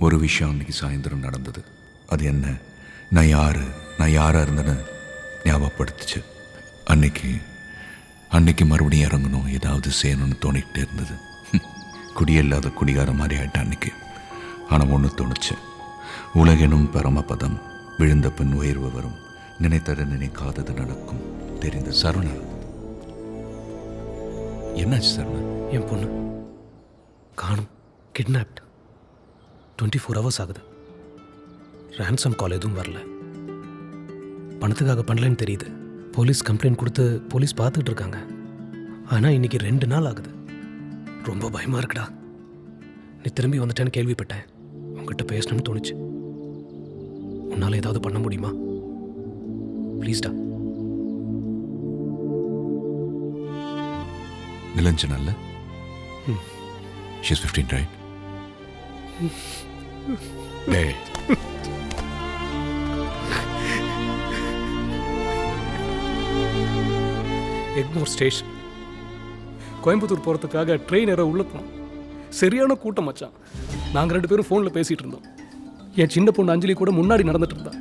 ஒரு விஷயம் அன்றைக்கி சாயந்தரம் நடந்தது. அது என்ன, நான் யாராக இருந்தேன்னு ஞாபகப்படுத்துச்சு. அன்னைக்கு மறுபடியும் இறங்கணும், ஏதாவது செய்யணும்னு தோணிக்கிட்டே இருந்தது. குடியில்லாத குடிகார மாதிரி ஆகிட்டேன் அன்றைக்கி. ஆனால் ஒன்று தோணுச்சு, உலகெனும் பரமபதம், விழுந்த பின் உயர்வு வரும், நினைத்தது நினைக்காதது நடக்கும். தெரிந்த சரவணா, என்னாச்சு சரவணா? என் பொண்ணு காணும், கிட்னாப்ட். 24 hours ஆகுது. ரேன்சம் கால் எதுவும் வரல. பணத்துக்காக பண்ணலன்னு தெரியுது. போலீஸ் கம்ப்ளைண்ட் கொடுத்து போலீஸ் பார்த்துக்கிட்டு இருக்காங்க. ஆனால் இன்னைக்கு 2 நாள் ஆகுது. ரொம்ப பயமாக இருக்குடா. நீ திரும்பி வந்துட்டேன்னு கேள்விப்பட்டேன். உங்ககிட்ட பேசணும்னு தோணுச்சு. உன்னால் ஏதாவது பண்ண முடியுமா? ப்ளீஸ்டா. நிலஞ்சனால She's 15, right? Hey. Egmore station Coimbatore போகிறதுக்காக ட்ரெயின் ஏற உள்ள போனோம். சரியான கூட்டம் மச்சான். நாங்கள் 2 பேரும் ஃபோனில் பேசிகிட்டு இருந்தோம். என் சின்ன பொண்ணு அஞ்சலி கூட முன்னாடி நடந்துட்டு இருந்தா.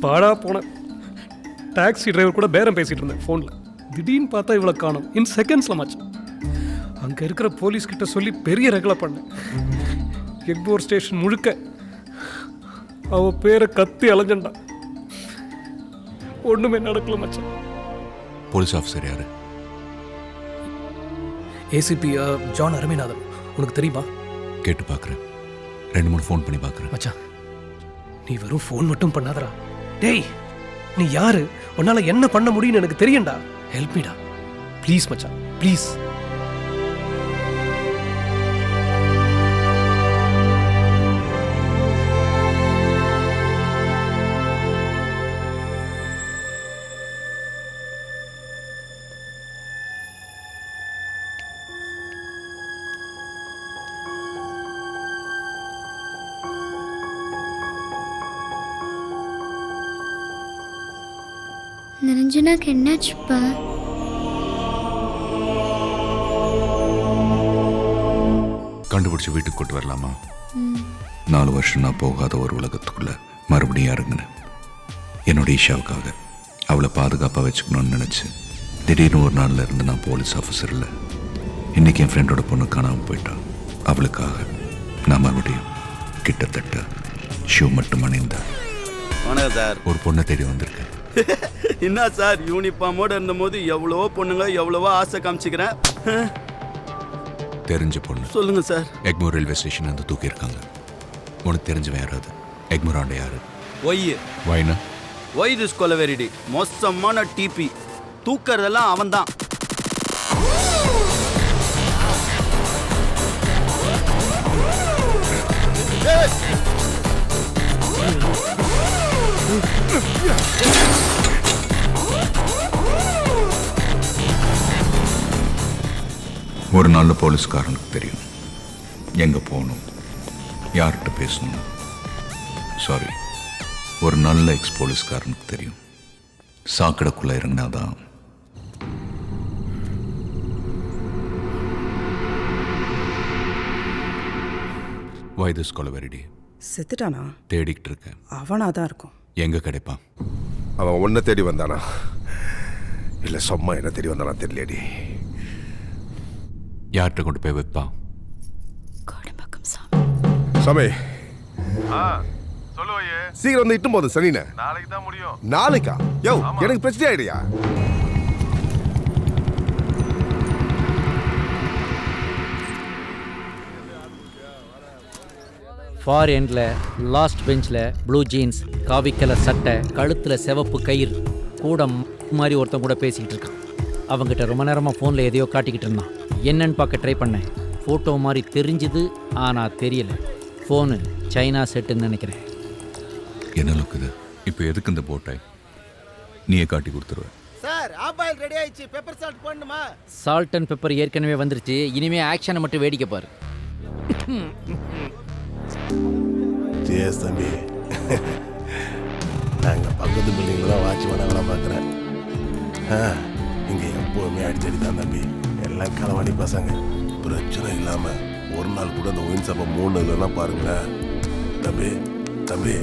பாடா போனேன். டாக்ஸி டிரைவர் கூட பேரம் பேசிகிட்டு இருந்தேன் ஃபோனில். திடீர்னு பார்த்தா இவ்வளோ காணும். இன் செகண்ட்ஸில் மச்சான். அங்கே இருக்கிற போலீஸ்கிட்ட சொல்லி பெரிய ரகலை பண்ணேன். எக்மோர் ஸ்டேஷன் முழுக்க அவன் பேரை கத்தி அலைஞ்சண்டா. ஒன்றுமே நடக்கல மச்சான். போலீஸ் ஆஃபீஸர் யாரு? ACP John Aravinathan. உனக்கு தெரியுமா? கேட்டு பார்க்குறேன். 2-3 ஃபோன் பண்ணி பார்க்குறேன். மச்சான், நீ வெறும் ஃபோன் மட்டும் பண்ணாதடா. டேய், நீ யாரு? உன்னால என்ன பண்ண முடியும்னு எனக்கு தெரியும்டா. ஹெல்ப் மீடா ப்ளீஸ் மச்சான், ப்ளீஸ். நிரஞ்சனாக்கு என்னாச்சுப்பா? கண்டுபிடிச்சி வீட்டுக்கு கூட்டு வரலாமா? 4 வருஷம் நான் போகாத ஒரு உலகத்துக்குள்ள மறுபடியும் இறங்கினேன். என்னோட ஈஷாவுக்காக அவளை பாதுகாப்பாக வச்சுக்கணும்னு நினச்சி திடீர்னு ஒரு நாளில் இருந்து நான் போலீஸ் ஆஃபீஸர் இல்லை. இன்றைக்கி என் ஃப்ரெண்டோட பொண்ணு காணாமல் போயிட்டான். அவளுக்காக நான் மறுபடியும் கிட்டத்தட்ட ஷூ மட்டும் அணிந்தேன். சார், ஒரு பொண்ணை தேடி வந்திருக்கேன். என்ன சார், யூனிஃபார்மோடு இருந்தபோது எவ்வளவோ பொண்ணுங்க எவ்வளவோ ஆசை காமிச்சிக்கிறேன். தெரிஞ்ச பொண்ணு. சொல்லுங்க சார். எக்மோர் ரயில்வே ஸ்டேஷன் வந்து தூக்கியிருக்காங்க. உனக்கு தெரிஞ்சவன் யாராவது? எக்மோர் ஆண்ட யாரு? வைனா ஒய் திஸ் கொலவெரிடி மோசமான டிபி. தூக்கறதெல்லாம் அவன் தான். ஒரு நல்ல போலீஸ்காரனுக்கு தெரியும் எங்கே போகணும், யார்கிட்ட பேசணும். சாரி, ஒரு நல்ல எக்ஸ் போலீஸ்காரனுக்கு தெரியும் சாக்கடைக்குள்ளே இறங்கினாதான். Why this Kolaveri Di? செத்துட்டானா? தேடிக்கிட்டு இருக்கேன். அவனா தான் இருக்கும். எங்கே கிடைப்பான்? அவன் ஒன்றை தேடி வந்தானா இல்லை சும்மா என்ன தேடி வந்தானா தெரியலடி. யார்கிட்ட கொண்டு போய் வைப்பான்? சாமி, சொல்லுவையே, சீக்கிரம் வந்து இட்டும் போதும். சனினே, நாளைக்கு தான் முடியும். நாளைக்கா? யோ, எனக்கு பிரச்சனை ஆயிடுயா. ஃபார் எண்டில் லாஸ்ட் பெஞ்சில் ப்ளூ ஜீன்ஸ், காவி கலர் சட்டை, கழுத்தில் சிவப்பு கயிறு, கூட மாதிரி ஒருத்தன் கூட பேசிக்கிட்டு இருக்கான். அவங்ககிட்ட ரொம்ப நேரமாக ஃபோனில் எதையோ காட்டிக்கிட்டு இருந்தான். என்னன்னு பார்க்க ட்ரை பண்ணேன். ஃபோட்டோ மாதிரி தெரிஞ்சுது, ஆனால் தெரியல. ஃபோனு சைனா செட்டுன்னு நினைக்கிறேன். என்ன லுக்குது? இப்போ எதுக்கு இந்த போட்டாய்? நீயே காட்டி கொடுத்துருவேன். சார், ஆபாயில் ரெடி ஆயிடுச்சு. பெப்பர் சால்ட் போடணுமா? சால்ட் அண்ட் பெப்பர் ஏற்கனவே வந்துருச்சு. இனிமே ஆக்ஷனை மட்டும் வேடிக்கை பாரு. ஜேஸ் தம்பி, நாங்கள் பக்கத்து பில்டிங்கில் தான் வாட்ச்மேனாக வேலை பார்க்குறேன். இங்கே எப்போவுமே அடிச்சடி தான் தம்பி. எல்லாம் களவாணி பசங்க. பிரச்சனை இல்லாமல் ஒரு நாள் கூட அந்த ஒயின் ஷாப்பை 3 இல்லைன்னா பாருங்களேன். தம்பி தம்பி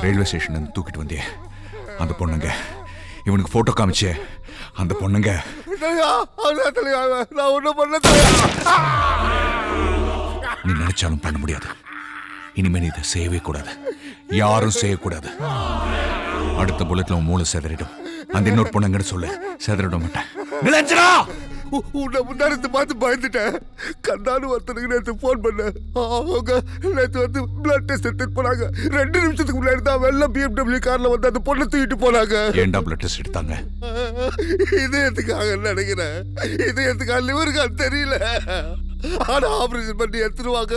ரயில்வே ஸ்டேஷன் தூக்கிட்டு வந்தே அந்த பொண்ணுங்க, இவனுக்கு போட்டோ காமிச்சே அந்த பொண்ணுங்க. நான் ஒன்றும் பண்ண. நீ நினைச்சாலும் பண்ண முடியாது. இனிமே நீ இதை செய்யவே கூடாது, யாரும் செய்யக்கூடாது. அடுத்த புல்லட்ல உன் மூளை செதறிடும். அந்த இன்னொரு பொண்ணுங்கன்னு சொல்லு, செதறிட மாட்டேன். நிலஞ்சனா உன்னை முன்னாடி பார்த்து பயந்துட்டேன். கண்ணான்னு ஒருத்தனுக்கு நேற்று ஃபோன் பண்ணேன். அவங்க நேற்று வந்து பிளட் டெஸ்ட் எடுத்துட்டு போனாங்க. 2 நிமிஷத்துக்கு முன்னாடி தான் வெள்ளை BMW கார்ல வந்து அந்த பொண்ணை தூக்கிட்டு போனாங்க. ஏன்டா பிளட் டெஸ்ட் எடுத்தாங்க? இதயத்துக்காக நினைக்கிறேன். இதயத்துக்காக லிவருக்காக தெரியல. ஆனா ஆபரேஷன் பண்ணி எடுத்துருவாங்க.